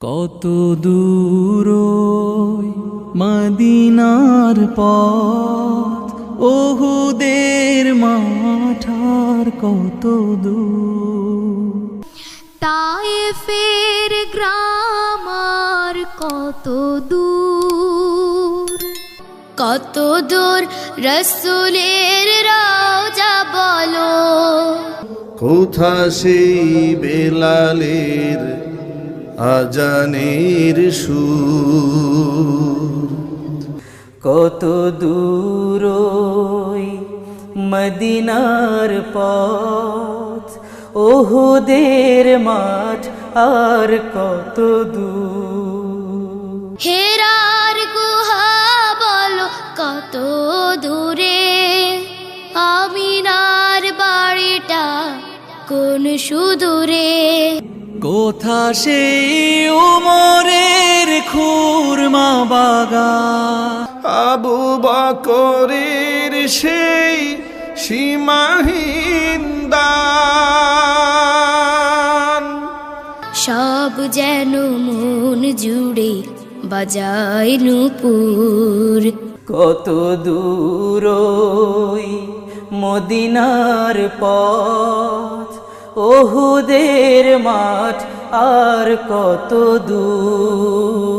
কত দূর ওই মদিনার পথ, ওহুদের মাঠ আর কত দূর। তায়েফের গ্রাম আর কত দূর, কত দূর রসুলের রওজা বলো। কোথা সেই বেলালের আজানের সুর। কত দূর ওই মদিনার পথ, ওহুদের মাঠ আর কত দূর। হেরার গুহা বলো কত দূরে, আমিনার বাড়িটা কোন সুদূরে। কোথা সেই উমরের খুরমা বাগান, আবু বকরের সেই সীমাহীন দান। সব যেন মন জুড়ে বাজায় নূপুর। কত দূর ওই মদিনার পথ, ওহুদের মাঠ আর কত দূর।